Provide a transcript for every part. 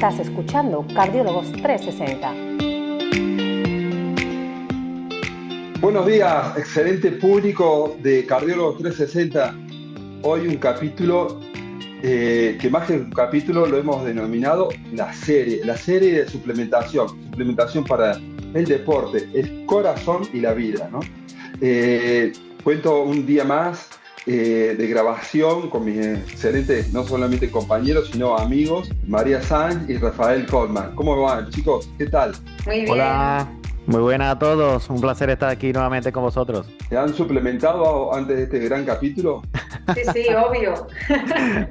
Estás escuchando Cardiólogos 360. Buenos días, excelente público de Cardiólogos 360. Hoy un capítulo que más que un capítulo lo hemos denominado la serie de suplementación para el deporte, el corazón y la vida, ¿no? Cuento un día más de grabación con mis excelentes, no solamente compañeros, sino amigos, María Sanz y Rafael Colman. ¿Cómo van, chicos? ¿Qué tal? Muy bien. Hola, muy buenas a todos. Un placer estar aquí nuevamente con vosotros. ¿Se han suplementado antes de este gran capítulo? Sí, obvio.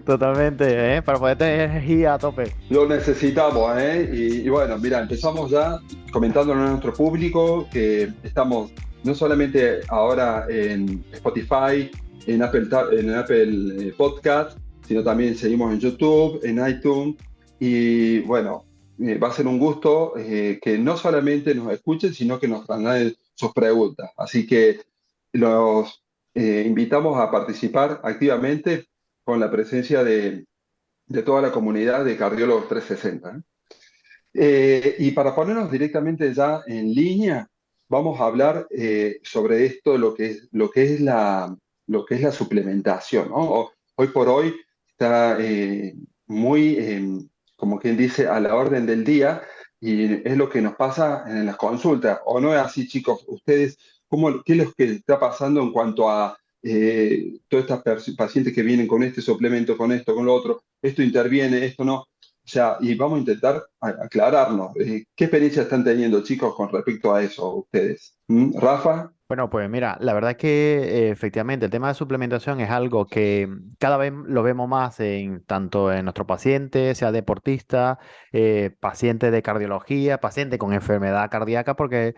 Totalmente, ¿eh? Para poder tener energía a tope. Lo necesitamos, ¿eh? Y bueno, mira, empezamos ya comentándole a nuestro público que estamos no solamente ahora en Spotify, en Apple Podcast, sino también seguimos en YouTube, en iTunes. Y bueno, va a ser un gusto que no solamente nos escuchen, sino que nos trasladen sus preguntas. Así que los invitamos a participar activamente con la presencia de toda la comunidad de Cardiólogos 360. Y para ponernos directamente ya en línea, vamos a hablar sobre esto, lo que es la suplementación, ¿no? Hoy por hoy está muy, como quien dice, a la orden del día y es lo que nos pasa en las consultas. ¿O no es así, chicos? Ustedes, ¿qué es lo que está pasando en cuanto a todas estas pacientes que vienen con este suplemento, con esto, con lo otro? Esto interviene, esto no. O sea, y vamos a intentar aclararnos. ¿Qué experiencia están teniendo, chicos, con respecto a eso ustedes? ¿Rafa? Bueno, pues mira, la verdad es que efectivamente el tema de suplementación es algo que cada vez lo vemos más en tanto en nuestro paciente, sea deportista, paciente de cardiología, paciente con enfermedad cardíaca, porque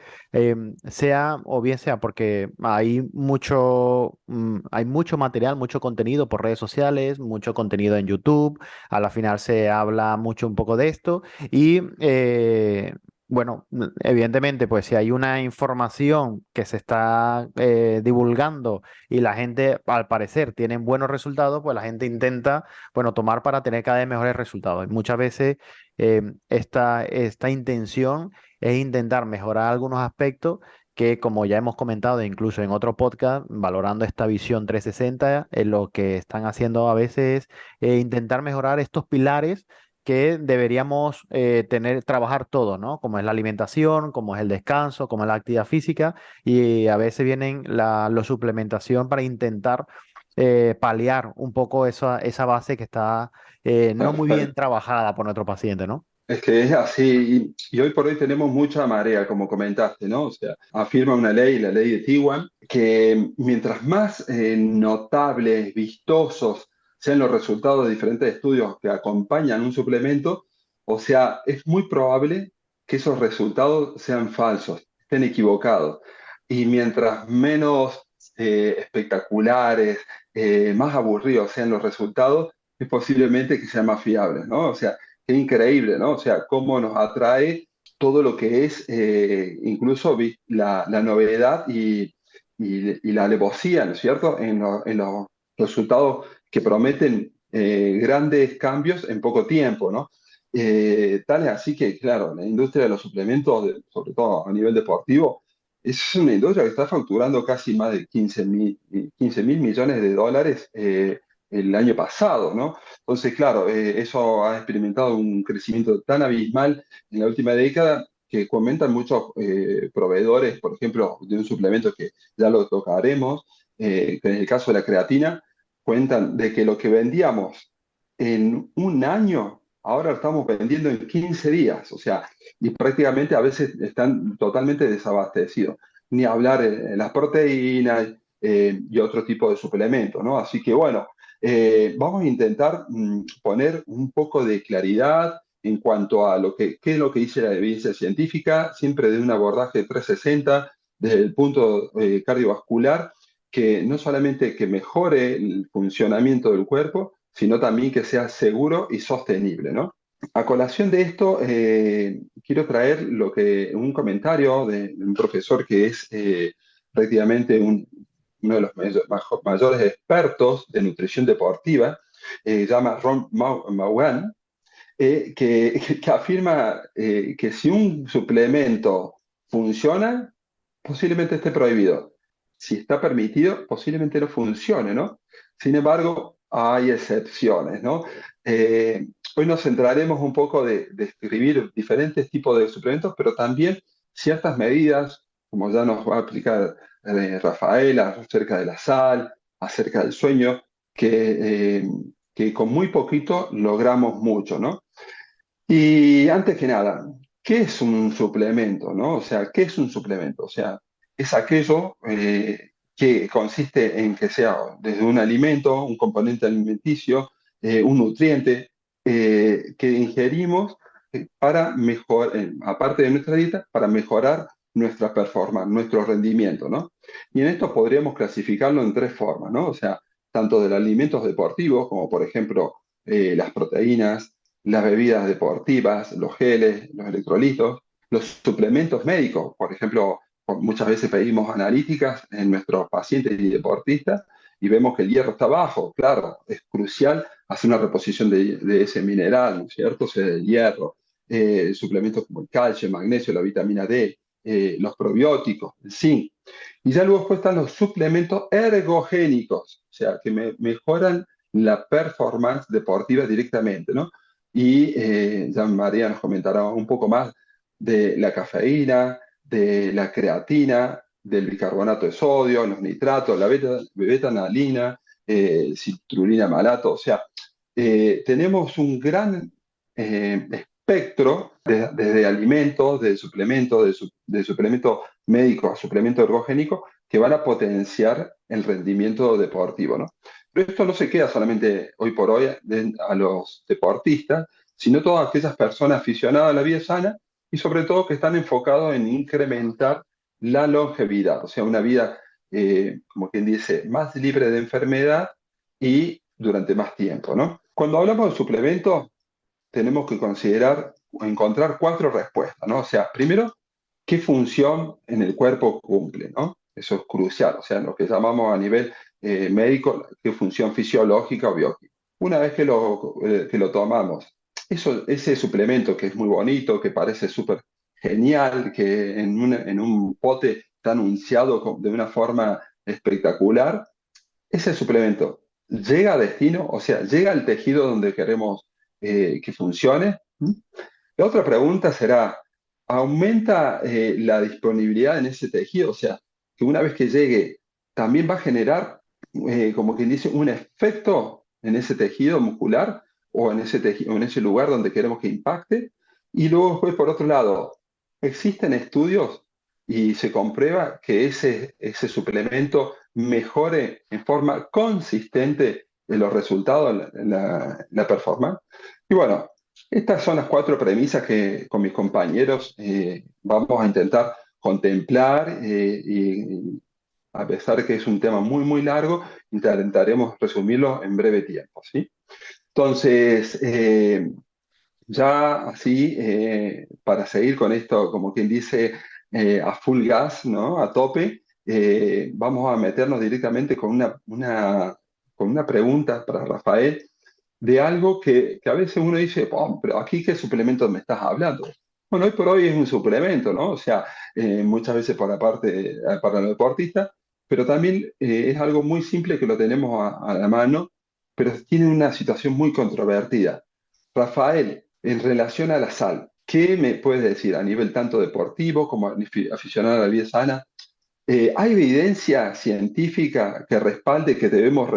sea o bien sea porque hay mucho material, mucho contenido por redes sociales, mucho contenido en YouTube. A la final se habla mucho un poco de esto y bueno, evidentemente, pues si hay una información que se está divulgando y la gente, al parecer, tiene buenos resultados, pues la gente intenta, bueno, tomar para tener cada vez mejores resultados. Y muchas veces esta intención es intentar mejorar algunos aspectos que, como ya hemos comentado, incluso en otro podcast, valorando esta visión 360, lo que están haciendo a veces es intentar mejorar estos pilares que deberíamos trabajar todo, ¿no? Como es la alimentación, como es el descanso, como es la actividad física, y a veces vienen la suplementación para intentar paliar un poco esa base que está no muy bien Perfecto. trabajada por nuestro paciente, ¿no? Es que es así, y hoy por hoy tenemos mucha marea, como comentaste, ¿no? O sea, afirma una ley, la ley de Tewan, que mientras más notables, vistosos sean los resultados de diferentes estudios que acompañan un suplemento, o sea, es muy probable que esos resultados sean falsos, estén equivocados. Y mientras menos espectaculares, más aburridos sean los resultados, es posiblemente que sean más fiables, ¿no? O sea, qué increíble, ¿no? O sea, cómo nos atrae todo lo que es incluso la novedad y la alevosía, ¿no es cierto? En los resultados que prometen grandes cambios en poco tiempo, ¿no? Tal es así que, claro, la industria de los suplementos, sobre todo a nivel deportivo, es una industria que está facturando casi más de 15 mil millones de dólares el año pasado, ¿no? Entonces, claro, eso ha experimentado un crecimiento tan abismal en la última década que comentan muchos proveedores, por ejemplo, de un suplemento que ya lo tocaremos, que en el caso de la creatina, cuentan de que lo que vendíamos en un año, ahora lo estamos vendiendo en 15 días, o sea, y prácticamente a veces están totalmente desabastecidos. Ni hablar de las proteínas y otro tipo de suplementos, ¿no? Así que bueno, vamos a intentar poner un poco de claridad en cuanto a qué es lo que dice la evidencia científica, siempre de un abordaje 360 desde el punto cardiovascular, que no solamente que mejore el funcionamiento del cuerpo, sino también que sea seguro y sostenible, ¿no? A colación de esto, quiero traer un comentario de un profesor que es prácticamente uno de los mayores expertos de nutrición deportiva, llama Ron Maughan, que afirma que si un suplemento funciona, posiblemente esté prohibido. Si está permitido, posiblemente no funcione, ¿no? Sin embargo, hay excepciones, ¿no? Hoy nos centraremos un poco de describir diferentes tipos de suplementos, pero también ciertas medidas, como ya nos va a explicar Rafaela, acerca de la sal, acerca del sueño, que con muy poquito logramos mucho, ¿no? Y antes que nada, ¿qué es un suplemento, no? O sea, ¿qué es un suplemento? O sea, es aquello que consiste en que sea desde un alimento, un componente alimenticio, un nutriente que ingerimos para mejorar, aparte de nuestra dieta, para mejorar nuestra performance, nuestro rendimiento, ¿no? Y en esto podríamos clasificarlo en tres formas, ¿no? O sea, tanto de alimentos deportivos, como por ejemplo las proteínas, las bebidas deportivas, los geles, los electrolitos, los suplementos médicos. Por ejemplo, muchas veces pedimos analíticas en nuestros pacientes y deportistas y vemos que el hierro está bajo. Claro, es crucial hacer una reposición de ese mineral, ¿no es cierto? O sea, el hierro, suplementos como el calcio, el magnesio, la vitamina D, los probióticos, el zinc. Y ya luego después están los suplementos ergogénicos, o sea, que mejoran la performance deportiva directamente, ¿no? Y ya María nos comentará un poco más de la cafeína, de la creatina, del bicarbonato de sodio, los nitratos, la beta-analina, citrulina malato. O sea, tenemos un gran espectro desde alimentos, de suplemento médico a suplemento ergogénico que van a potenciar el rendimiento deportivo, ¿no? Pero esto no se queda solamente hoy por hoy a los deportistas, sino todas aquellas personas aficionadas a la vida sana y sobre todo que están enfocados en incrementar la longevidad, o sea, una vida, como quien dice, más libre de enfermedad y durante más tiempo, ¿no? Cuando hablamos de suplementos, tenemos que considerar o encontrar cuatro respuestas, ¿no? O sea, primero, ¿qué función en el cuerpo cumple, ¿no? Eso es crucial, o sea, lo que llamamos a nivel médico, qué función fisiológica o biológica. Una vez que lo tomamos, ese suplemento que es muy bonito, que parece súper genial, que en un pote está anunciado de una forma espectacular, ese suplemento llega a destino, o sea, llega al tejido donde queremos que funcione. ¿Mm? La otra pregunta será, ¿aumenta la disponibilidad en ese tejido? O sea, que una vez que llegue, también va a generar, como quien dice, un efecto en ese tejido muscular o en ese tejido, en ese lugar donde queremos que impacte. Y luego, después, por otro lado, existen estudios y se comprueba que ese suplemento mejore en forma consistente en los resultados, la performance. Y bueno, estas son las cuatro premisas que con mis compañeros vamos a intentar contemplar y a pesar de que es un tema muy, muy largo, intentaremos resumirlo en breve tiempo, ¿sí? Entonces, ya así, para seguir con esto, como quien dice, a full gas, ¿no? A tope, vamos a meternos directamente con una pregunta para Rafael de algo que a veces uno dice, "Oh, pero aquí qué suplemento me estás hablando". Bueno, hoy por hoy es un suplemento, ¿no? O sea, muchas veces por la parte, para los deportistas, pero también es algo muy simple que lo tenemos a la mano, pero tiene una situación muy controvertida. Rafael, en relación a la sal, ¿qué me puedes decir a nivel tanto deportivo como aficionado a la vida sana? ¿Hay evidencia científica que respalde que debemos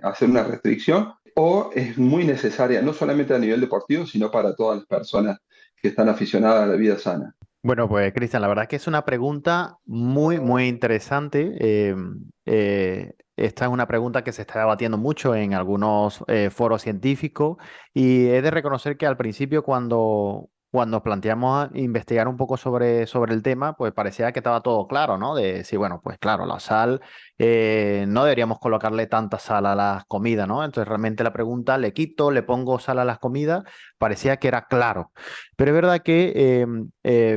hacer una restricción o es muy necesaria no solamente a nivel deportivo, sino para todas las personas que están aficionadas a la vida sana? Bueno, pues Cristian, la verdad que es una pregunta muy, muy interesante. Esta es una pregunta que se está debatiendo mucho en algunos foros científicos y he de reconocer que al principio cuando planteamos investigar un poco sobre el tema, pues parecía que estaba todo claro, ¿no? De sí, bueno, pues claro, la sal no deberíamos colocarle tanta sal a las comidas, ¿no? Entonces realmente la pregunta, ¿le quito, le pongo sal a las comidas? Parecía que era claro. Pero es verdad que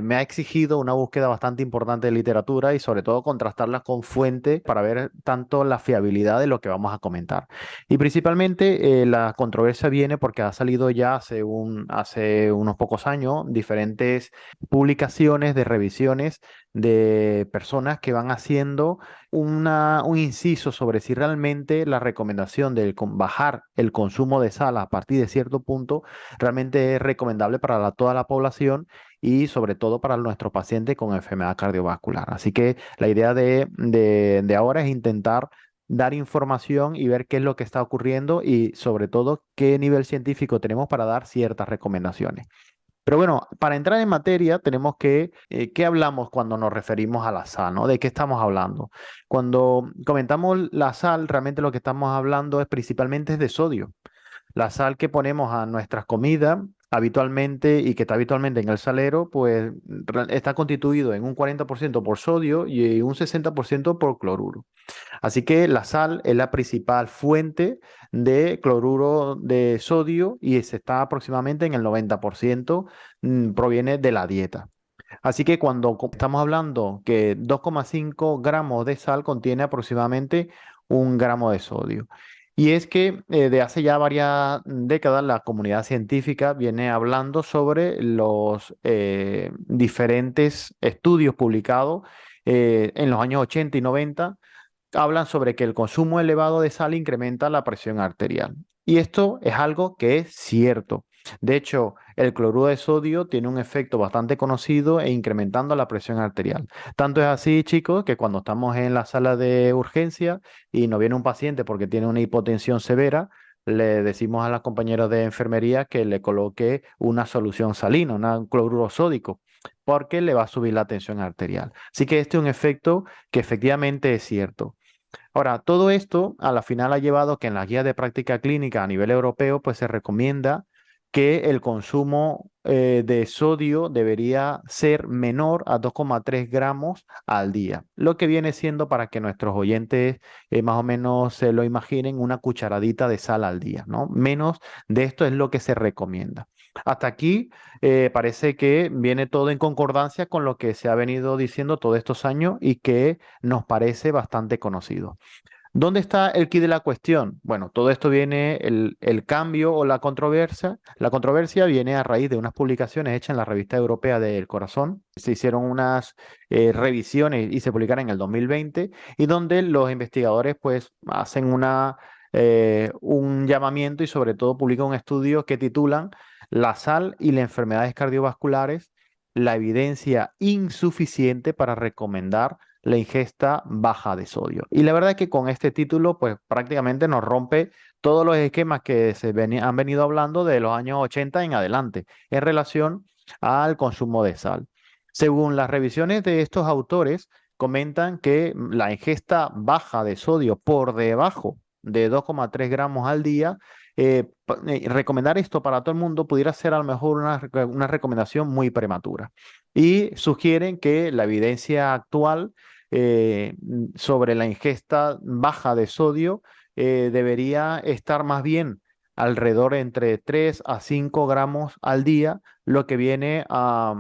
me ha exigido una búsqueda bastante importante de literatura y sobre todo contrastarlas con fuentes para ver tanto la fiabilidad de lo que vamos a comentar. Y principalmente la controversia viene porque ha salido ya hace unos pocos años diferentes publicaciones de revisiones de personas que van haciendo un inciso sobre si realmente la recomendación de bajar el consumo de sal a partir de cierto punto realmente es recomendable para toda la población y sobre todo para nuestros pacientes con enfermedad cardiovascular. Así que la idea de ahora es intentar dar información y ver qué es lo que está ocurriendo y sobre todo qué nivel científico tenemos para dar ciertas recomendaciones. Pero bueno, para entrar en materia tenemos ¿qué hablamos cuando nos referimos a la sal, ¿no? ¿De qué estamos hablando? Cuando comentamos la sal, realmente lo que estamos hablando es principalmente de sodio. La sal que ponemos a nuestras comidas habitualmente y que está habitualmente en el salero, pues está constituido en un 40% por sodio y un 60% por cloruro. Así que la sal es la principal fuente de cloruro de sodio y se está aproximadamente en el 90%, proviene de la dieta. Así que cuando estamos hablando que 2,5 gramos de sal contiene aproximadamente 1 gramo de sodio. Y es que de hace ya varias décadas la comunidad científica viene hablando sobre los diferentes estudios publicados en los años 80 y 90. Hablan sobre que el consumo elevado de sal incrementa la presión arterial. Y esto es algo que es cierto. De hecho, el cloruro de sodio tiene un efecto bastante conocido e incrementando la presión arterial. Tanto es así, chicos, que cuando estamos en la sala de urgencia y nos viene un paciente porque tiene una hipotensión severa, le decimos a las compañeras de enfermería que le coloque una solución salina, un cloruro sódico, porque le va a subir la tensión arterial. Así que este es un efecto que efectivamente es cierto. Ahora, todo esto a la final ha llevado que en la guía de práctica clínica a nivel europeo pues se recomienda que el consumo de sodio debería ser menor a 2,3 gramos al día, lo que viene siendo, para que nuestros oyentes más o menos se lo imaginen, una cucharadita de sal al día, ¿no? Menos de esto es lo que se recomienda. Hasta aquí parece que viene todo en concordancia con lo que se ha venido diciendo todos estos años y que nos parece bastante conocido. ¿Dónde está el quid de la cuestión? Bueno, todo esto viene, el cambio o la controversia viene a raíz de unas publicaciones hechas en la Revista Europea del Corazón. Se hicieron unas revisiones y se publicaron en el 2020 y donde los investigadores pues hacen un llamamiento y sobre todo publican un estudio que titulan La sal y las enfermedades cardiovasculares, la evidencia insuficiente para recomendar la ingesta baja de sodio. Y la verdad es que con este título, pues prácticamente nos rompe todos los esquemas que han venido hablando de los años 80 en adelante en relación al consumo de sal. Según las revisiones de estos autores, comentan que la ingesta baja de sodio por debajo de 2,3 gramos al día, recomendar esto para todo el mundo pudiera ser a lo mejor una recomendación muy prematura. Y sugieren que la evidencia actual sobre la ingesta baja de sodio debería estar más bien alrededor entre 3 a 5 gramos al día, lo que viene a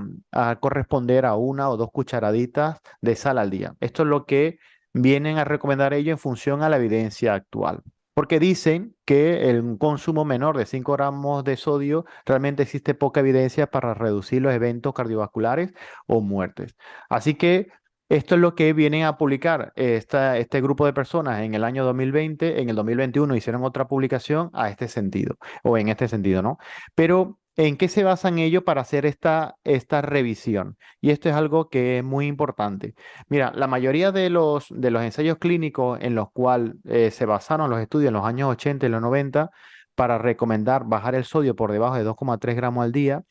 corresponder a 1 o 2 cucharaditas de sal al día. Esto es lo que vienen a recomendar ellos en función a la evidencia actual. Porque dicen que el consumo menor de 5 gramos de sodio realmente existe poca evidencia para reducir los eventos cardiovasculares o muertes. Así que esto es lo que vienen a publicar este grupo de personas en el año 2020. En el 2021 hicieron otra publicación a este sentido, o en este sentido, ¿no? Pero ¿en qué se basan ellos para hacer esta revisión? Y esto es algo que es muy importante. Mira, la mayoría de los ensayos clínicos en los cuales se basaron los estudios en los años 80 y los 90 para recomendar bajar el sodio por debajo de 2,3 gramos al día,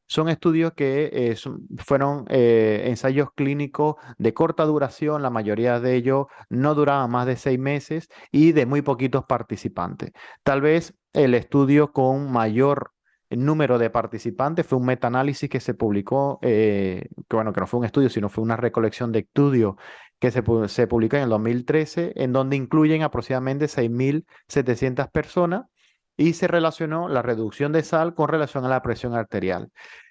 son estudios que fueron ensayos clínicos de corta duración. La mayoría de ellos no duraban más de 6 meses y de muy poquitos participantes. Tal vez el estudio con mayor número de participantes fue un metaanálisis que se publicó, que bueno, que no fue un estudio, sino fue una recolección de estudios que se publicó en el 2013, en donde incluyen aproximadamente 6.700 personas y se relacionó la reducción de sal con relación a la presión arterial.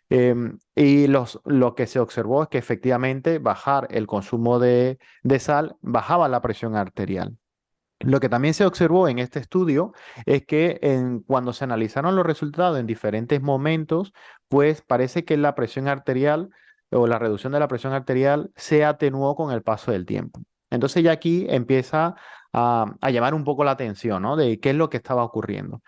Y lo que se observó es que efectivamente bajar el consumo de sal bajaba la presión arterial. Lo que también se observó en este estudio es que cuando se analizaron los resultados en diferentes momentos, pues parece que la presión arterial o la reducción de la presión arterial se atenuó con el paso del tiempo. Entonces ya aquí empieza a llamar un poco la atención, ¿no? De qué es lo que estaba ocurriendo.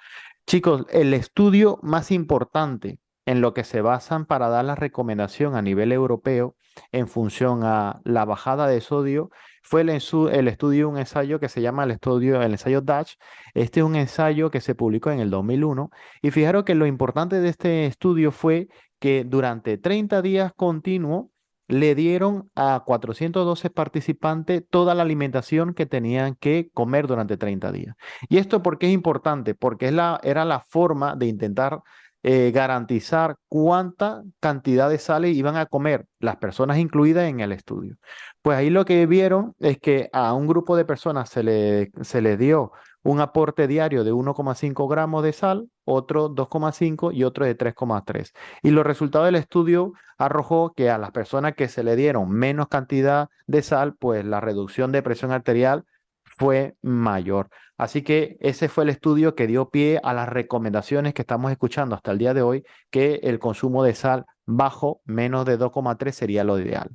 Chicos, el estudio más importante en lo que se basan para dar la recomendación a nivel europeo en función a la bajada de sodio fue el estudio, un ensayo que se llama el ensayo Dutch. Este es un ensayo que se publicó en el 2001 y fijaros que lo importante de este estudio fue que durante 30 días continuos le dieron a 412 participantes toda la alimentación que tenían que comer durante 30 días. ¿Y esto por qué es importante? Porque era la forma de intentar garantizar cuánta cantidad de sales iban a comer las personas incluidas en el estudio. Pues ahí lo que vieron es que a un grupo de personas se le dio un aporte diario de 1,5 gramos de sal, otro 2,5 y otro de 3,3. Y los resultados del estudio arrojó que a las personas que se le dieron menos cantidad de sal, pues la reducción de presión arterial fue mayor. Así que ese fue el estudio que dio pie a las recomendaciones que estamos escuchando hasta el día de hoy, que el consumo de sal bajo menos de 2,3 sería lo ideal.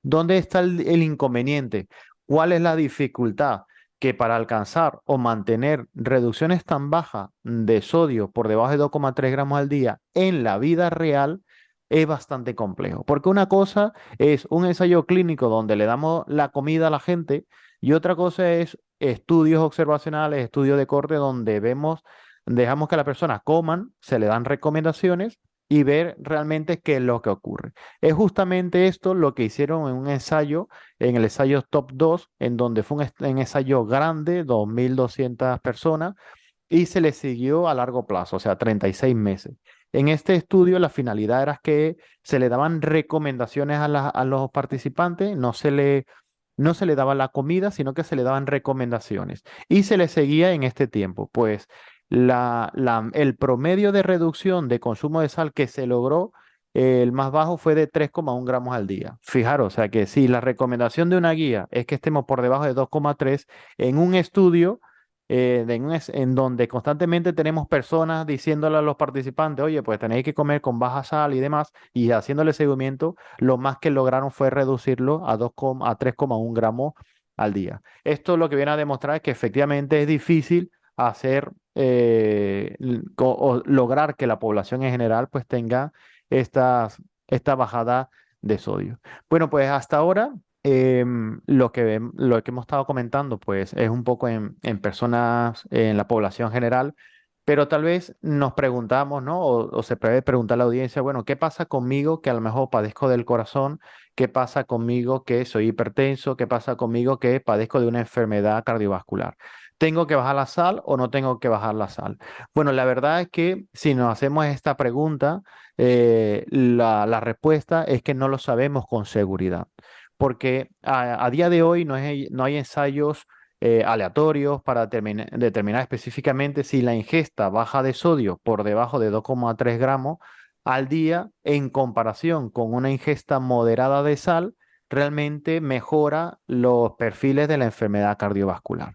¿Dónde está el inconveniente? ¿Cuál es la dificultad? Que para alcanzar o mantener reducciones tan bajas de sodio por debajo de 2,3 gramos al día en la vida real es bastante complejo. Porque una cosa es un ensayo clínico donde le damos la comida a la gente y otra cosa es estudios observacionales, estudios de corte donde dejamos que las personas coman, se le dan recomendaciones y ver realmente qué es lo que ocurre. Es justamente esto lo que hicieron en un ensayo, en el ensayo Top 2, en donde fue un ensayo grande, 2.200 personas, y se le siguió a largo plazo, o sea, 36 meses. En este estudio la finalidad era que se le daban recomendaciones a los participantes, no se le daba la comida, sino que se le daban recomendaciones y se le seguía en este tiempo. Pues el promedio de reducción de consumo de sal que se logró, el más bajo fue de 3,1 gramos al día. Fijaros, o sea que si la recomendación de una guía es que estemos por debajo de 2,3, en un estudio en donde constantemente tenemos personas diciéndole a los participantes, oye, pues tenéis que comer con baja sal y demás, y haciéndole seguimiento, lo más que lograron fue reducirlo a 3,1 gramos al día. Esto lo que viene a demostrar es que efectivamente es difícil hacer o lograr que la población en general pues tenga esta bajada de sodio. Bueno, pues hasta ahora lo que hemos estado comentando pues es un poco en personas, en la población general, pero tal vez nos preguntamos, ¿no? O se puede preguntar a la audiencia, bueno, ¿qué pasa conmigo que a lo mejor padezco del corazón? ¿Qué pasa conmigo que soy hipertenso? ¿Qué pasa conmigo que padezco de una enfermedad cardiovascular? ¿Tengo que bajar la sal o no tengo que bajar la sal? Bueno, la verdad es que si nos hacemos esta pregunta, la respuesta es que no lo sabemos con seguridad, porque a día de hoy no hay ensayos aleatorios para determinar específicamente si la ingesta baja de sodio por debajo de 2,3 gramos al día en comparación con una ingesta moderada de sal realmente mejora los perfiles de la enfermedad cardiovascular.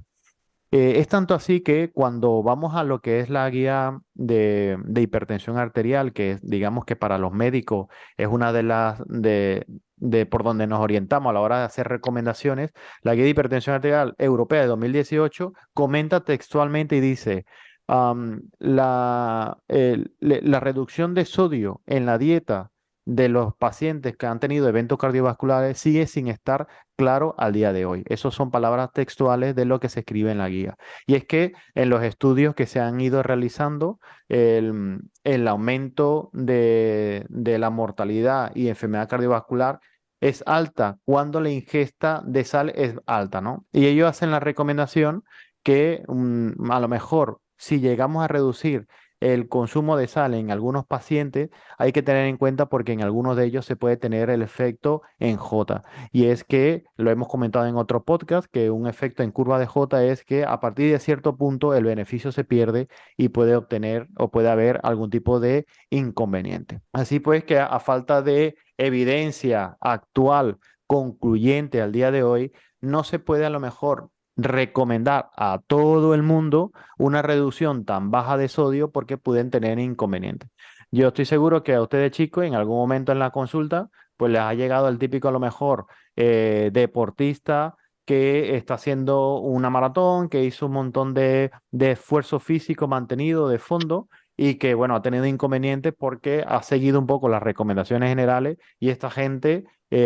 Es tanto así que cuando vamos a lo que es la guía de hipertensión arterial, que digamos que para los médicos es una de las de por donde nos orientamos a la hora de hacer recomendaciones, la guía de hipertensión arterial europea de 2018 comenta textualmente y dice, la reducción de sodio en la dieta de los pacientes que han tenido eventos cardiovasculares sigue sin estar claro al día de hoy. Esas son palabras textuales de lo que se escribe en la guía. Y es que en los estudios que se han ido realizando, el aumento de la mortalidad y enfermedad cardiovascular es alta cuando la ingesta de sal es alta, ¿no? Y ellos hacen la recomendación que a lo mejor si llegamos a reducir el consumo de sal en algunos pacientes hay que tener en cuenta porque en algunos de ellos se puede tener el efecto en J. Y es que, lo hemos comentado en otro podcast, que un efecto en curva de J es que a partir de cierto punto el beneficio se pierde y puede obtener o puede haber algún tipo de inconveniente. Así pues que a falta de evidencia actual concluyente al día de hoy, no se puede a lo mejor recomendar a todo el mundo una reducción tan baja de sodio porque pueden tener inconvenientes. Yo estoy seguro que a ustedes chicos en algún momento en la consulta pues les ha llegado el típico a lo mejor deportista que está haciendo una maratón, que hizo un montón de esfuerzo físico mantenido de fondo y que bueno, ha tenido inconvenientes porque ha seguido un poco las recomendaciones generales y esta gente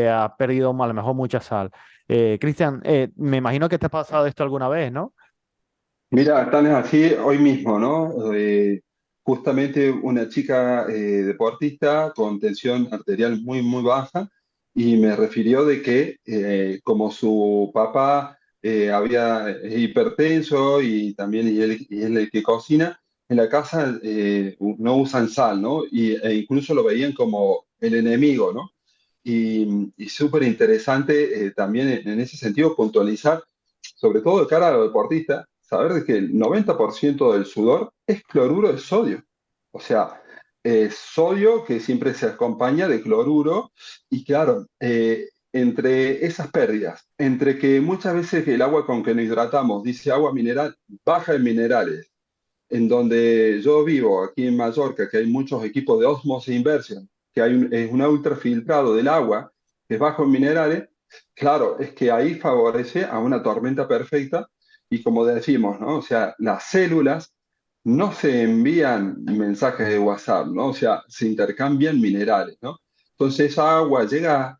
ha perdido a lo mejor mucha sal. Cristian, me imagino que te ha pasado esto alguna vez, ¿no? Mira, tan es así hoy mismo, ¿no? Justamente una chica deportista con tensión arterial muy, muy baja y me refirió de que como su papá es hipertenso y también y él el que cocina, en la casa no usan sal, ¿no? E incluso lo veían como el enemigo, ¿no? Y súper interesante también en ese sentido puntualizar, sobre todo de cara a los deportistas, saber de que el 90% del sudor es cloruro de sodio. O sea, sodio que siempre se acompaña de cloruro y claro, entre esas pérdidas, entre que muchas veces el agua con que nos hidratamos dice agua mineral, baja en minerales, en donde yo vivo, aquí en Mallorca, que hay muchos equipos de osmosis inversión, que es un ultrafiltrado del agua, que es bajo en minerales, claro, es que ahí favorece a una tormenta perfecta y como decimos, ¿no? O sea, las células no se envían mensajes de WhatsApp, ¿no? O sea, se intercambian minerales, ¿no? Entonces esa agua llega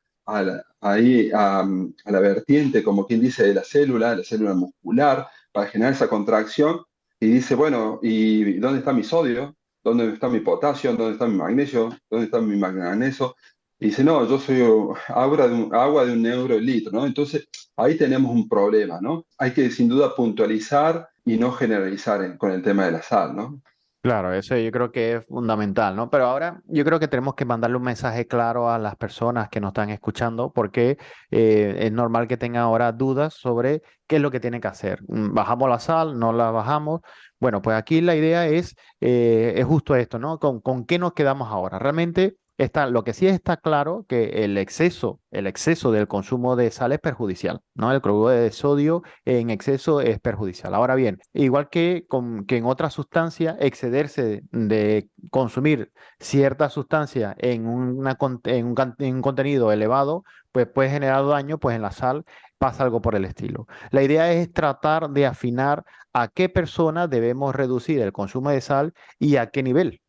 ahí a la vertiente, como quien dice, de la célula muscular, para generar esa contracción y dice, bueno, ¿y dónde está mi sodio? ¿Dónde está mi potasio? ¿Dónde está mi magnesio? ¿Dónde está mi manganeso? Y dice, no, yo soy agua de un euro el litro, ¿no? Entonces, ahí tenemos un problema, ¿no? Hay que sin duda puntualizar y no generalizar con el tema de la sal, ¿no? Claro, eso yo creo que es fundamental, ¿no? Pero ahora yo creo que tenemos que mandarle un mensaje claro a las personas que nos están escuchando, porque es normal que tengan ahora dudas sobre qué es lo que tienen que hacer. ¿Bajamos la sal? ¿No la bajamos? Bueno, pues aquí la idea es justo esto, ¿no? ¿Con qué nos quedamos ahora? Realmente está, lo que sí está claro que el exceso del consumo de sal es perjudicial, ¿no? El cloruro de sodio en exceso es perjudicial. Ahora bien, igual que en otras sustancias, excederse de consumir cierta sustancia en un contenido elevado, pues puede generar daño, pues en la sal pasa algo por el estilo. La idea es tratar de afinar a qué persona debemos reducir el consumo de sal y a qué nivel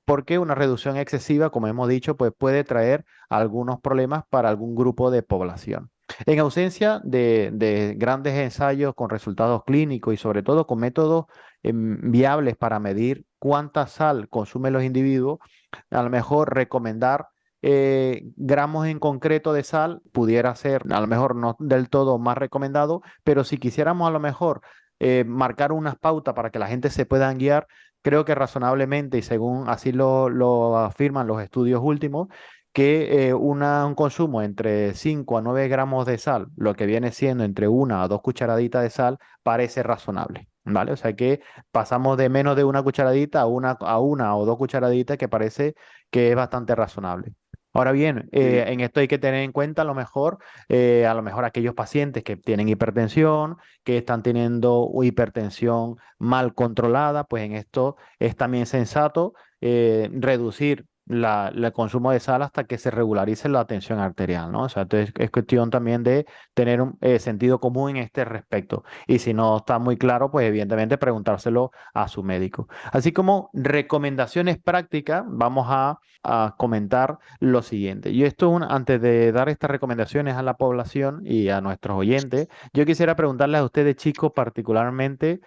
porque una reducción excesiva, como hemos dicho, pues puede traer algunos problemas para algún grupo de población. En ausencia de grandes ensayos con resultados clínicos y sobre todo con métodos viables para medir cuánta sal consumen los individuos, a lo mejor recomendar gramos en concreto de sal pudiera ser a lo mejor no del todo más recomendado, pero si quisiéramos a lo mejor marcar unas pautas para que la gente se pueda guiar, creo que razonablemente, y según así lo afirman los estudios últimos, que un consumo entre 5 a 9 gramos de sal, lo que viene siendo entre 1 a 2 cucharaditas de sal, parece razonable, ¿vale? O sea que pasamos de menos de una cucharadita a una o 2 cucharaditas, que parece que es bastante razonable. Ahora bien, Sí. en esto hay que tener en cuenta a lo mejor aquellos pacientes que tienen hipertensión, que están teniendo hipertensión mal controlada, pues en esto es también sensato reducir el consumo de sal hasta que se regularice la tensión arterial, ¿no? O sea, entonces es cuestión también de tener un sentido común en este respecto. Y si no está muy claro, pues evidentemente preguntárselo a su médico. Así como recomendaciones prácticas, vamos a comentar lo siguiente. Y esto, antes de dar estas recomendaciones a la población y a nuestros oyentes, yo quisiera preguntarles a ustedes, chicos, particularmente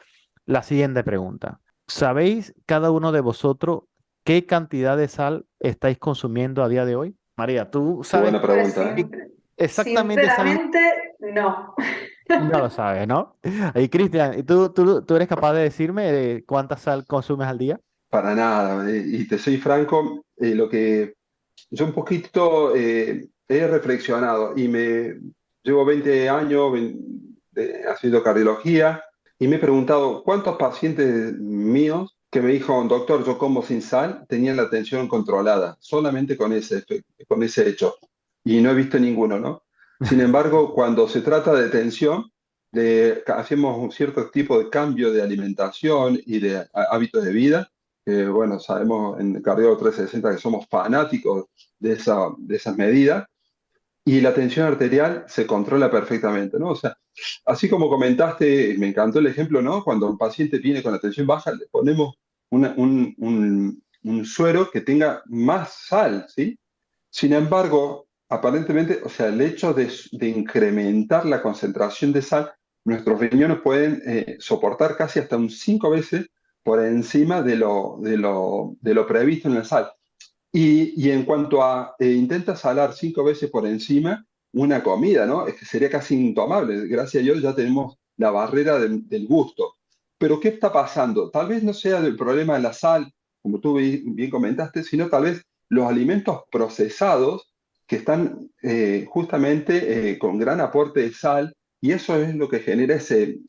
la siguiente pregunta. ¿Sabéis cada uno de vosotros qué cantidad de sal estáis consumiendo a día de hoy? María, ¿tú Qué sabes buena Pues pregunta, ¿eh? exactamente sinceramente, no. No lo sabes, ¿no? Y Cristian, ¿y tú eres capaz de decirme cuánta sal consumes al día? para nada. Y te soy franco, lo que yo un poquito he reflexionado y llevo 20 años haciendo cardiología y me he preguntado cuántos pacientes míos que me dijo, doctor, yo como sin sal, tenían la tensión controlada, solamente con ese hecho. Y no he visto ninguno, ¿no? Sin embargo, cuando se trata de tensión, hacemos un cierto tipo de cambio de alimentación y de hábitos de vida, que bueno, sabemos en Cardiólogo 360 que somos fanáticos de esas medidas, y la tensión arterial se controla perfectamente, ¿no? O sea, así como comentaste, me encantó el ejemplo, ¿no? Cuando un paciente viene con la tensión baja, le ponemos un suero que tenga más sal, ¿sí? Sin embargo, aparentemente, o sea, el hecho de incrementar la concentración de sal, nuestros riñones pueden soportar casi hasta un 5 veces por encima de lo previsto en la sal. Y en cuanto a intenta salar 5 veces por encima una comida, ¿no? Es que sería casi intomable. Gracias a Dios ya tenemos la barrera del gusto. Pero ¿qué está pasando? Tal vez no sea el problema de la sal, como tú bien comentaste, sino tal vez los alimentos procesados que están justamente con gran aporte de sal, y eso es lo que genera ese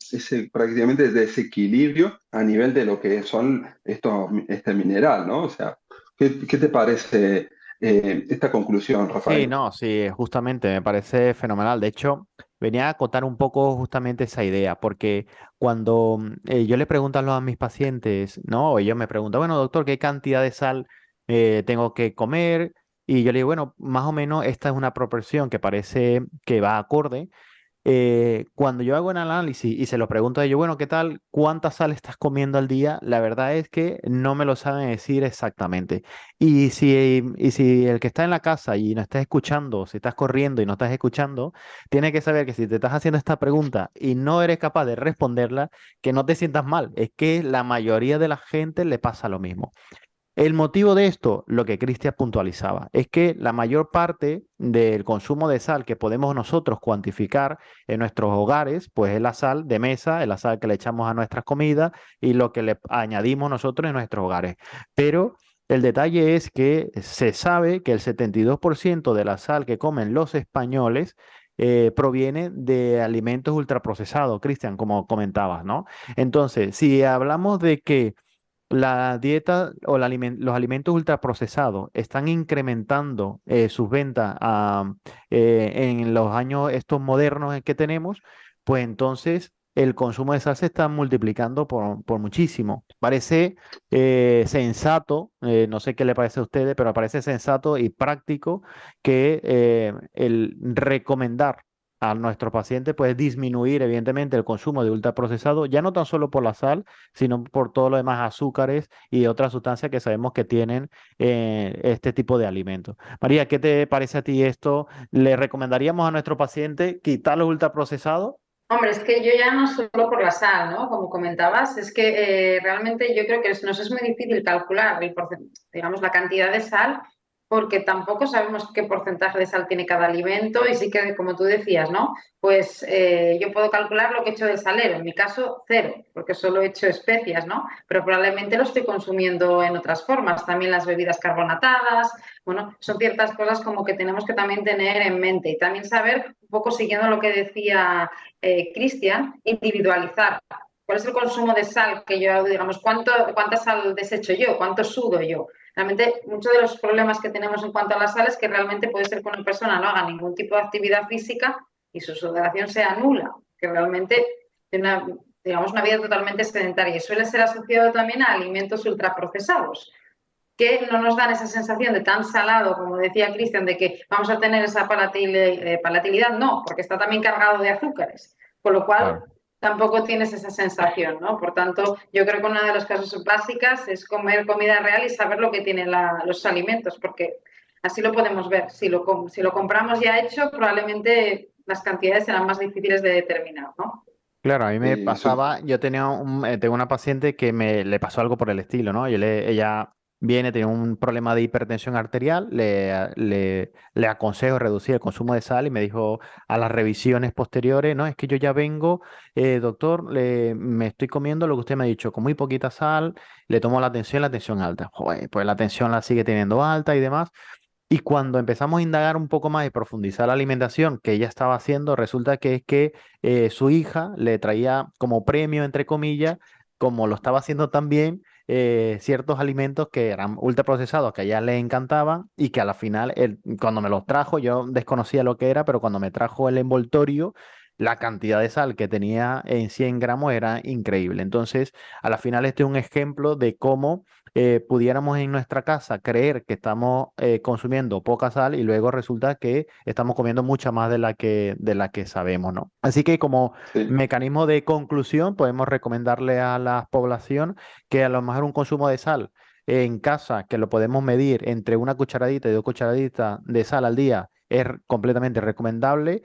prácticamente desequilibrio a nivel de lo que son este mineral, ¿no? O sea, ¿qué te parece esta conclusión, Sí, Rafael? no, sí, justamente me parece fenomenal. De hecho, venía a acotar un poco justamente esa idea, porque cuando yo le pregunto a mis pacientes, ¿no? O ellos me preguntan, bueno, doctor, ¿qué cantidad de sal tengo que comer? Y yo le digo, bueno, más o menos esta es una proporción que parece que va acorde. Cuando yo hago un análisis y se lo pregunto a ellos, bueno, ¿qué tal? ¿Cuánta sal estás comiendo al día? La verdad es que no me lo saben decir exactamente. Y si el que está en la casa y no está escuchando, si estás corriendo y no estás escuchando, tiene que saber que si te estás haciendo esta pregunta y no eres capaz de responderla, que no te sientas mal. Es que la mayoría de la gente le pasa lo mismo. El motivo de esto, lo que Cristian puntualizaba, es que la mayor parte del consumo de sal que podemos nosotros cuantificar en nuestros hogares, pues es la sal de mesa, es la sal que le echamos a nuestras comidas y lo que le añadimos nosotros en nuestros hogares. Pero el detalle es que se sabe que el 72% de la sal que comen los españoles proviene de alimentos ultraprocesados, Cristian, como comentabas, ¿no? Entonces, si hablamos de que la dieta o los alimentos ultraprocesados están incrementando sus ventas en los años estos modernos que tenemos, pues entonces el consumo de sal se está multiplicando por muchísimo. Parece sensato, no sé qué le parece a ustedes, pero parece sensato y práctico que el recomendar a nuestros pacientes pues disminuir evidentemente el consumo de ultraprocesado, ya no tan solo por la sal, sino por todo lo demás azúcares y otras sustancias que sabemos que tienen este tipo de alimentos. María, ¿qué te parece a ti esto? ¿Le recomendaríamos a nuestro paciente quitar los ultraprocesados? Hombre, es que yo ya no solo por la sal, ¿no? Como comentabas, es que realmente yo creo que nos es muy difícil calcular digamos, la cantidad de sal, porque tampoco sabemos qué porcentaje de sal tiene cada alimento y sí que, como tú decías, ¿no? Pues yo puedo calcular lo que he hecho del salero, en mi caso cero, porque solo he hecho especias, ¿no? Pero probablemente lo estoy consumiendo en otras formas, también las bebidas carbonatadas, bueno, son ciertas cosas como que tenemos que también tener en mente y también saber, un poco siguiendo lo que decía Cristian, individualizar. ¿Cuál es el consumo de sal que yo hago? Digamos, ¿cuánta sal desecho yo? ¿Cuánto sudo yo? Realmente, muchos de los problemas que tenemos en cuanto a la sal es que realmente puede ser que una persona no haga ningún tipo de actividad física y su sudoración sea nula, que realmente tiene una vida totalmente sedentaria y suele ser asociado también a alimentos ultraprocesados que no nos dan esa sensación de tan salado, como decía Cristian, de que vamos a tener esa palatilidad, no, porque está también cargado de azúcares, con lo cual Claro. tampoco tienes esa sensación, ¿no? Por tanto, yo creo que una de las cosas básicas es comer comida real y saber lo que tienen los alimentos, porque así lo podemos ver. Si lo compramos ya hecho, probablemente las cantidades serán más difíciles de determinar, ¿no? Claro, a mí me Eso, pasaba, yo tengo una paciente que le pasó algo por el estilo, ¿no? Ella viene, tiene un problema de hipertensión arterial, le aconsejo reducir el consumo de sal y me dijo a las revisiones posteriores, no, es que yo ya vengo, doctor, me estoy comiendo lo que usted me ha dicho, con muy poquita sal, le tomo la tensión alta. Joder, pues la tensión la sigue teniendo alta y demás. Y cuando empezamos a indagar un poco más y profundizar la alimentación que ella estaba haciendo, resulta que es que su hija le traía como premio, entre comillas, como lo estaba haciendo también, ciertos alimentos que eran ultraprocesados, que a ella le encantaban y que a la final, cuando me los trajo, yo desconocía lo que era, pero cuando me trajo el envoltorio, la cantidad de sal que tenía en 100 gramos era increíble. Entonces, a la final este es un ejemplo de cómo pudiéramos en nuestra casa creer que estamos consumiendo poca sal y luego resulta que estamos comiendo mucha más de la que sabemos, ¿no? Así que como Sí, mecanismo de conclusión, podemos recomendarle a la población que a lo mejor un consumo de sal en casa, que lo podemos medir entre una cucharadita y 2 cucharaditas de sal al día, es completamente recomendable.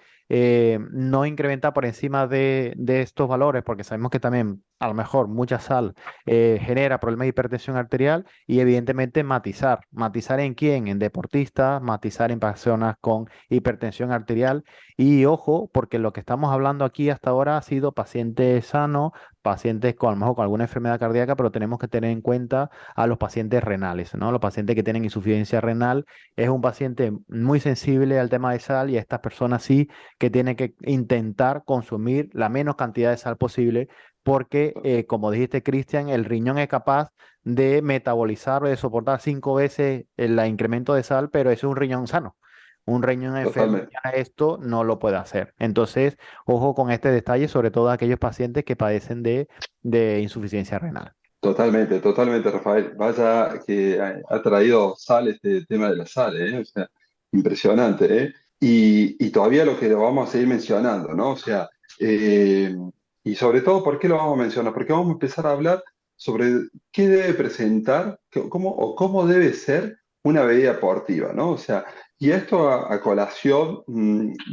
No incrementar por encima de estos valores, porque sabemos que también a lo mejor mucha sal genera problemas de hipertensión arterial y evidentemente matizar. ¿Matizar en quién? En deportistas, matizar en personas con hipertensión arterial. Y ojo, porque lo que estamos hablando aquí hasta ahora ha sido pacientes sanos, pacientes con a lo mejor con alguna enfermedad cardíaca, pero tenemos que tener en cuenta a los pacientes renales, ¿no? Los pacientes que tienen insuficiencia renal es un paciente muy sensible al tema de sal y a estas personas sí que tienen que intentar consumir la menos cantidad de sal posible porque, como dijiste, Cristian, el riñón es capaz de metabolizar o de soportar 5 veces el incremento de sal, pero es un riñón sano. Un riñón enfermo totalmente. ya esto no lo puede hacer. Entonces, ojo con este detalle, sobre todo aquellos pacientes que padecen de insuficiencia renal. Totalmente, totalmente, Rafael. Vaya que ha traído sal este tema de la sal, ¿eh? O sea, impresionante, ¿eh? Y todavía lo que lo vamos a seguir mencionando, ¿no? O sea, eh, y sobre todo, ¿por qué lo vamos a mencionar? Porque vamos a empezar a hablar sobre qué debe presentar, cómo, o cómo debe ser una bebida deportiva, ¿no? O sea, y esto a colación,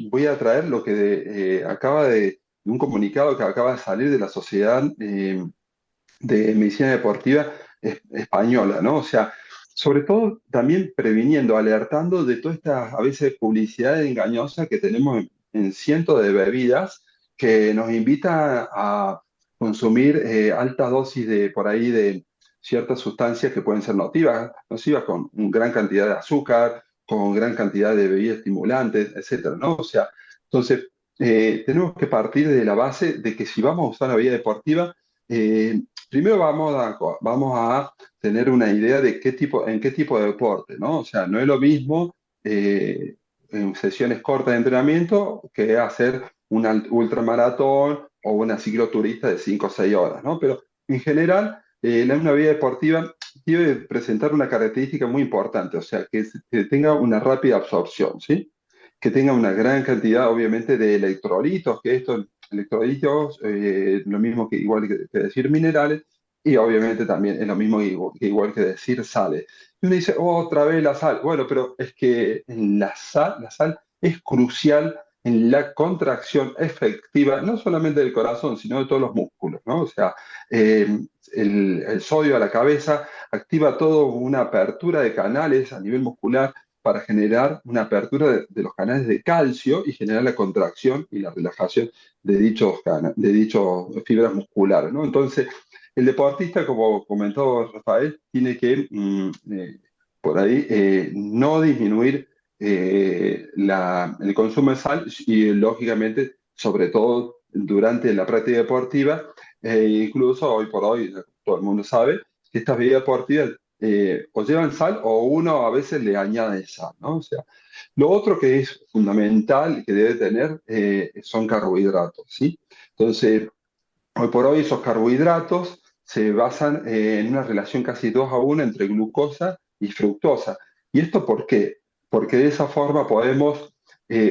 voy a traer lo que acaba de un comunicado que acaba de salir de la Sociedad de medicina deportiva española, ¿no? O sea, sobre todo también previniendo, alertando de toda esta a veces publicidad engañosa que tenemos en cientos de bebidas que nos invita a consumir altas dosis de por ahí de ciertas sustancias que pueden ser nocivas con una gran cantidad de azúcar, con gran cantidad de bebidas estimulantes, etcétera, ¿no? O sea, entonces tenemos que partir de la base de que si vamos a usar una bebida deportiva, eh, primero vamos a tener una idea de en qué tipo de deporte, ¿no? O sea, no es lo mismo en sesiones cortas de entrenamiento que hacer una ultramaratón o una cicloturista de 5 o 6 horas, ¿no? Pero en general, una vida deportiva debe presentar una característica muy importante, o sea, que tenga una rápida absorción, ¿sí? Que tenga una gran cantidad, obviamente, de electrolitos, que estos electrolitos, lo mismo que igual que decir minerales, y obviamente también es lo mismo igual que decir sales. Y uno dice, "Oh, otra vez la sal". Bueno, pero es que la sal es crucial en la contracción efectiva, no solamente del corazón, sino de todos los músculos, ¿no? O sea, eh, el sodio a la cabeza activa toda una apertura de canales a nivel muscular para generar una apertura de los canales de calcio y generar la contracción y la relajación de dichos fibras musculares, ¿no? Entonces, el deportista, como comentó Rafael, tiene que por ahí no disminuir el consumo de sal y, lógicamente, sobre todo durante la práctica deportiva, incluso hoy por hoy, todo el mundo sabe que estas bebidas deportivas o llevan sal o uno a veces le añade sal, ¿no? O sea, lo otro que es fundamental que debe tener son carbohidratos, ¿sí? Entonces, hoy por hoy esos carbohidratos se basan en una relación casi 2 a 1 entre glucosa y fructosa. ¿Y esto por qué? Porque de esa forma podemos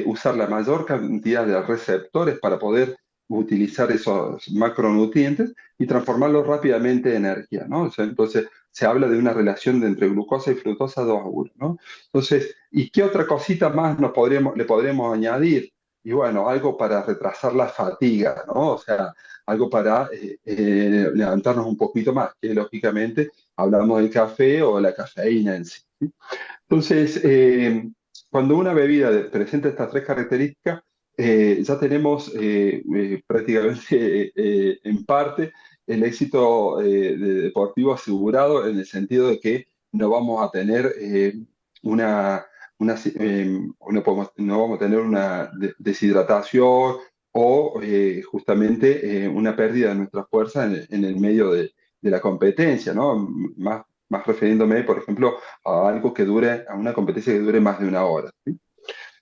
usar la mayor cantidad de receptores para poder utilizar esos macronutrientes y transformarlos rápidamente en energía, ¿no? O sea, entonces se habla de una relación entre glucosa y fructosa 2 a 1, ¿no? Entonces, ¿y qué otra cosita más le podremos añadir? Y bueno, algo para retrasar la fatiga, ¿no? O sea, algo para levantarnos un poquito más, que lógicamente hablamos del café o la cafeína en sí. Entonces, cuando una bebida presenta estas tres características, ya tenemos prácticamente en parte el éxito deportivo asegurado en el sentido de que no vamos a tener no vamos a tener una deshidratación o justamente una pérdida de nuestra fuerza en el medio de la competencia, ¿no? Más refiriéndome, por ejemplo, a algo que dure, a una competencia que dure más de una hora, ¿sí?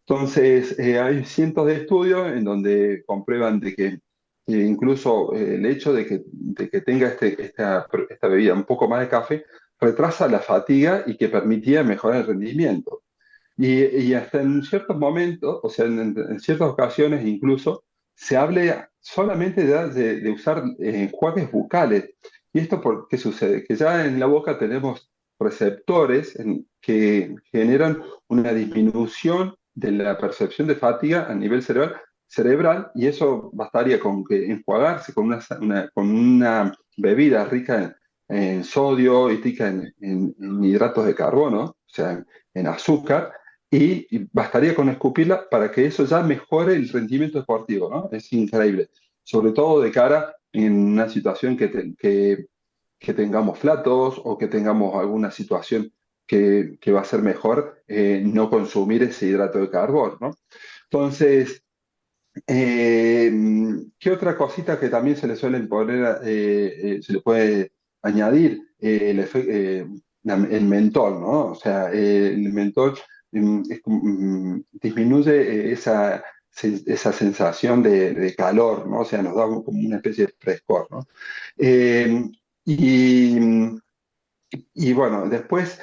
Entonces, hay cientos de estudios en donde comprueban de que incluso el hecho de que tenga esta bebida un poco más de café retrasa la fatiga y que permitía mejorar el rendimiento. Y hasta en ciertos momentos, o sea, en ciertas ocasiones incluso, se hable solamente de usar enjuagues bucales. ¿Y esto por qué sucede? Que ya en la boca tenemos receptores que generan una disminución de la percepción de fatiga a nivel cerebral, y eso bastaría con que enjuagarse con con una bebida rica en sodio y rica en hidratos de carbono, o sea, en azúcar, y bastaría con escupirla para que eso ya mejore el rendimiento deportivo, ¿no? Es increíble, sobre todo de cara en una situación que tengamos flatos o que tengamos alguna situación que va a ser mejor no consumir ese hidrato de carbono, ¿no? Entonces, eh, ¿qué otra cosita que también se le suelen poner, se le puede añadir? El mentol, ¿no? O sea, el mentol disminuye esa sensación de calor, ¿no? O sea, nos da como una especie de frescor, ¿no? Eh, y, y bueno, después,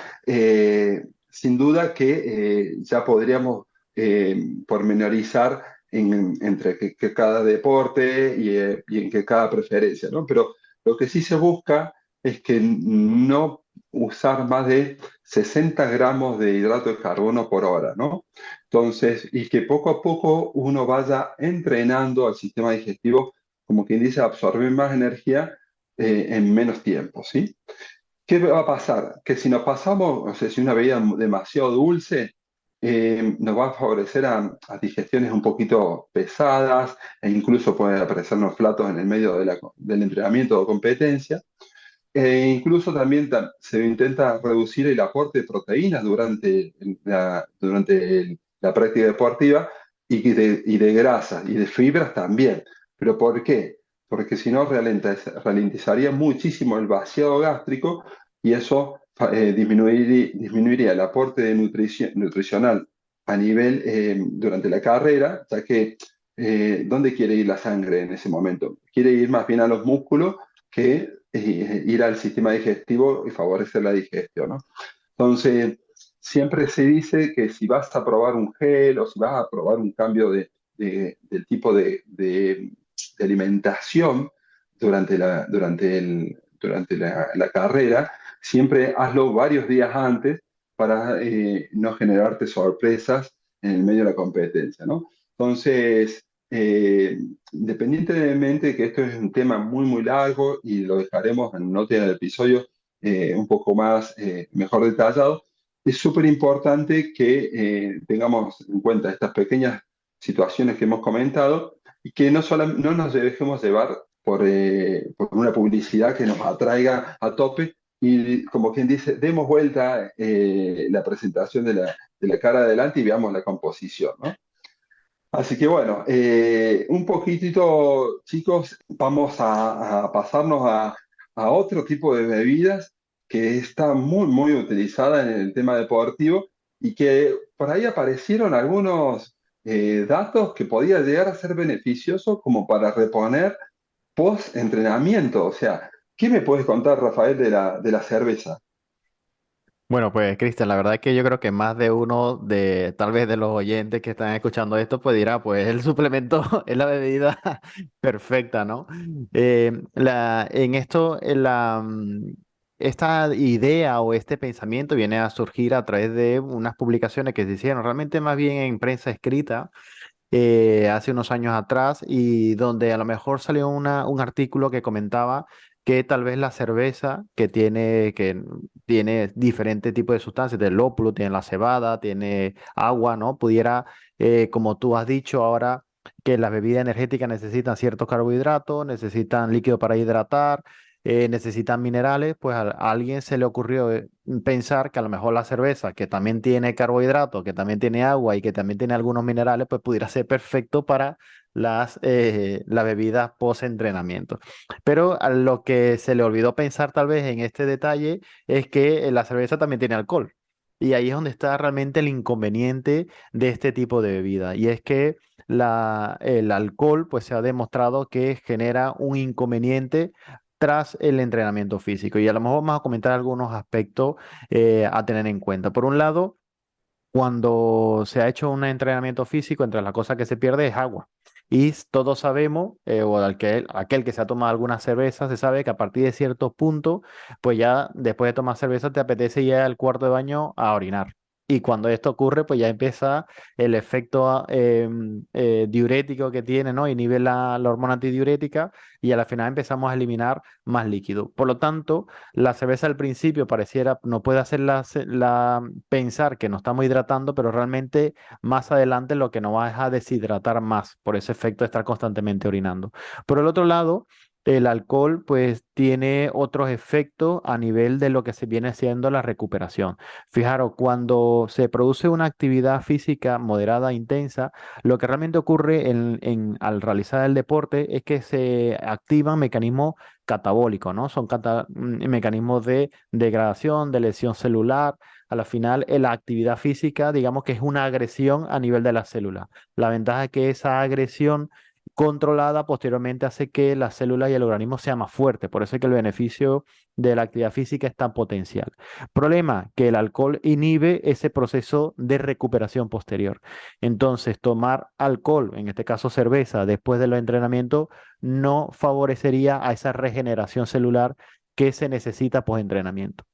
sin duda que ya podríamos pormenorizar entre que cada deporte y en que cada preferencia, ¿no? Pero lo que sí se busca es que no usar más de 60 gramos de hidrato de carbono por hora, ¿no? Entonces, y que poco a poco uno vaya entrenando al sistema digestivo, como quien dice, a absorber más energía en menos tiempo, ¿sí? ¿Qué va a pasar? Que si nos pasamos, o sea, si una bebida demasiado dulce, nos va a favorecer a digestiones un poquito pesadas e incluso pueden aparecernos flatos en el medio del entrenamiento o competencia. Incluso también se intenta reducir el aporte de proteínas durante la práctica deportiva y de grasas y de fibras también. ¿Pero por qué? Porque si no ralentizaría muchísimo el vaciado gástrico y eso disminuiría el aporte de nutricional a nivel durante la carrera, ya que ¿dónde quiere ir la sangre en ese momento? Quiere ir más bien a los músculos que ir al sistema digestivo y favorecer la digestión, ¿no? Entonces, siempre se dice que si vas a probar un gel o si vas a probar un cambio del tipo de alimentación durante la carrera, siempre hazlo varios días antes para no generarte sorpresas en el medio de la competencia, ¿no? Entonces, independientemente de que esto es un tema muy, muy largo y lo dejaremos en nota del episodio un poco más, mejor detallado, es súper importante que tengamos en cuenta estas pequeñas situaciones que hemos comentado y que no nos dejemos llevar por una publicidad que nos atraiga a tope y, como quien dice, demos vuelta la presentación de la cara adelante y veamos la composición, ¿no? Así que bueno, un poquitito, chicos, vamos a pasarnos a otro tipo de bebidas que está muy, muy utilizada en el tema deportivo y que por ahí aparecieron algunos datos que podía llegar a ser beneficiosos como para reponer post-entrenamiento. O sea, ¿qué me puedes contar, Rafael, de la cerveza? Bueno, pues Cristian, la verdad es que yo creo que más de uno de, tal vez de los oyentes que están escuchando esto, pues dirá, pues el suplemento es la bebida perfecta, ¿no? En esto, esta idea o este pensamiento viene a surgir a través de unas publicaciones que se hicieron realmente más bien en prensa escrita hace unos años atrás y donde a lo mejor salió un artículo que comentaba que tal vez la cerveza que tiene diferentes tipos de sustancias, tiene lúpulo, tiene la cebada, tiene agua, ¿no? Pudiera, como tú has dicho ahora, que las bebidas energéticas necesitan ciertos carbohidratos, necesitan líquido para hidratar, necesitan minerales, pues a alguien se le ocurrió pensar que a lo mejor la cerveza, que también tiene carbohidratos, que también tiene agua y que también tiene algunos minerales, pues pudiera ser perfecto para las bebidas post-entrenamiento. Pero a lo que se le olvidó pensar tal vez en este detalle es que la cerveza también tiene alcohol. Y ahí es donde está realmente el inconveniente de este tipo de bebida. Y es que el alcohol, pues se ha demostrado que genera un inconveniente tras el entrenamiento físico. Y a lo mejor vamos a comentar algunos aspectos a tener en cuenta. Por un lado, cuando se ha hecho un entrenamiento físico, entre las cosas que se pierde es agua. Y todos sabemos, o aquel que se ha tomado alguna cerveza, se sabe que a partir de cierto punto, pues ya después de tomar cerveza te apetece ir al cuarto de baño a orinar. Y cuando esto ocurre, pues ya empieza el efecto diurético que tiene, ¿no? Inhibe la hormona antidiurética y a la final empezamos a eliminar más líquido. Por lo tanto, la cerveza al principio pareciera, no puede hacerla pensar que nos estamos hidratando, pero realmente más adelante lo que nos va es a deshidratar más por ese efecto de estar constantemente orinando. Por el otro lado, el alcohol pues tiene otros efectos a nivel de lo que se viene siendo la recuperación. Fijaros, cuando se produce una actividad física moderada, intensa, lo que realmente ocurre al realizar el deporte es que se activan mecanismos catabólicos, ¿no? Son mecanismos de degradación, de lesión celular. A la final, la actividad física, digamos que es una agresión a nivel de la célula. La ventaja es que esa agresión controlada posteriormente hace que la célula y el organismo sea más fuerte. Por eso es que el beneficio de la actividad física es tan potencial. Problema, que el alcohol inhibe ese proceso de recuperación posterior. Entonces, tomar alcohol, en este caso cerveza, después de los entrenamientos, no favorecería a esa regeneración celular que se necesita post-entrenamiento.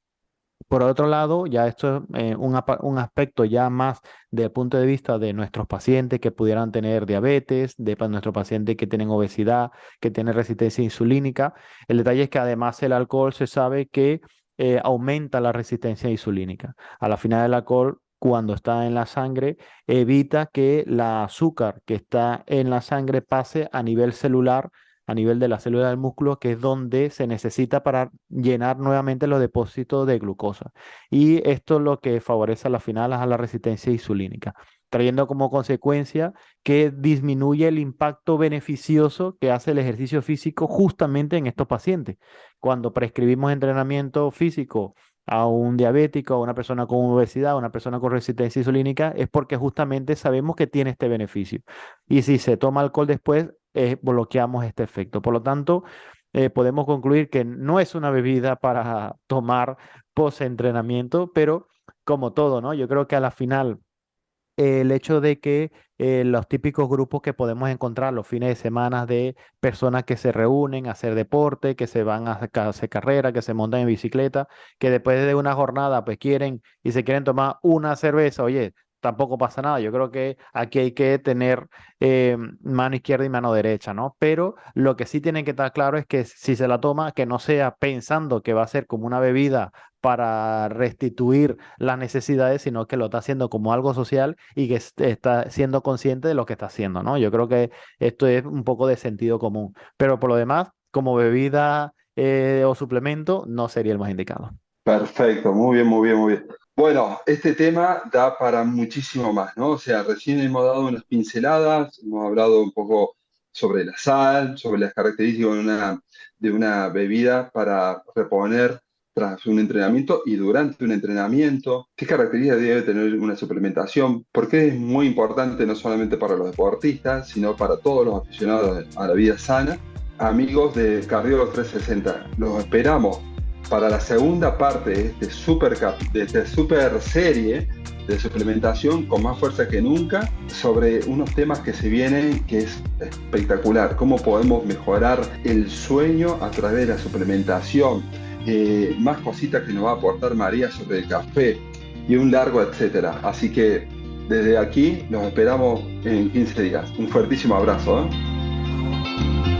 Por otro lado, ya esto es un aspecto ya más desde el punto de vista de nuestros pacientes que pudieran tener diabetes, de nuestros pacientes que tienen obesidad, que tienen resistencia insulínica. El detalle es que además el alcohol se sabe que aumenta la resistencia insulínica. A la final el alcohol, cuando está en la sangre, evita que el azúcar que está en la sangre pase a nivel celular, a nivel de la célula del músculo, que es donde se necesita para llenar nuevamente los depósitos de glucosa. Y esto es lo que favorece a la final a la resistencia insulínica, trayendo como consecuencia que disminuye el impacto beneficioso que hace el ejercicio físico justamente en estos pacientes. Cuando prescribimos entrenamiento físico a un diabético, a una persona con obesidad, a una persona con resistencia insulínica, es porque justamente sabemos que tiene este beneficio. Y si se toma alcohol después, bloqueamos este efecto. Por lo tanto, podemos concluir que no es una bebida para tomar post-entrenamiento, pero como todo, ¿no? Yo creo que a la final el hecho de que los típicos grupos que podemos encontrar los fines de semana de personas que se reúnen a hacer deporte, que se van a hacer carrera, que se montan en bicicleta, que después de una jornada pues quieren y se quieren tomar una cerveza, oye, tampoco pasa nada. Yo creo que aquí hay que tener mano izquierda y mano derecha, ¿no? Pero lo que sí tienen que estar claro es que si se la toma, que no sea pensando que va a ser como una bebida para restituir las necesidades, sino que lo está haciendo como algo social y que está siendo consciente de lo que está haciendo, ¿no? Yo creo que esto es un poco de sentido común, pero por lo demás, como bebida o suplemento, no sería el más indicado. Perfecto, muy bien, muy bien, muy bien. Bueno, este tema da para muchísimo más, ¿no? O sea, recién hemos dado unas pinceladas, hemos hablado un poco sobre la sal, sobre las características de una bebida para reponer tras un entrenamiento y durante un entrenamiento, qué características debe tener una suplementación, porque es muy importante no solamente para los deportistas, sino para todos los aficionados a la vida sana. Amigos de Cardiólogos 360, los esperamos para la segunda parte de esta super serie de suplementación con más fuerza que nunca sobre unos temas que se vienen, que es espectacular, cómo podemos mejorar el sueño a través de la suplementación, más cositas que nos va a aportar María sobre el café y un largo etcétera. Así que desde aquí los esperamos en 15 días. Un fuertísimo abrazo, ¿eh?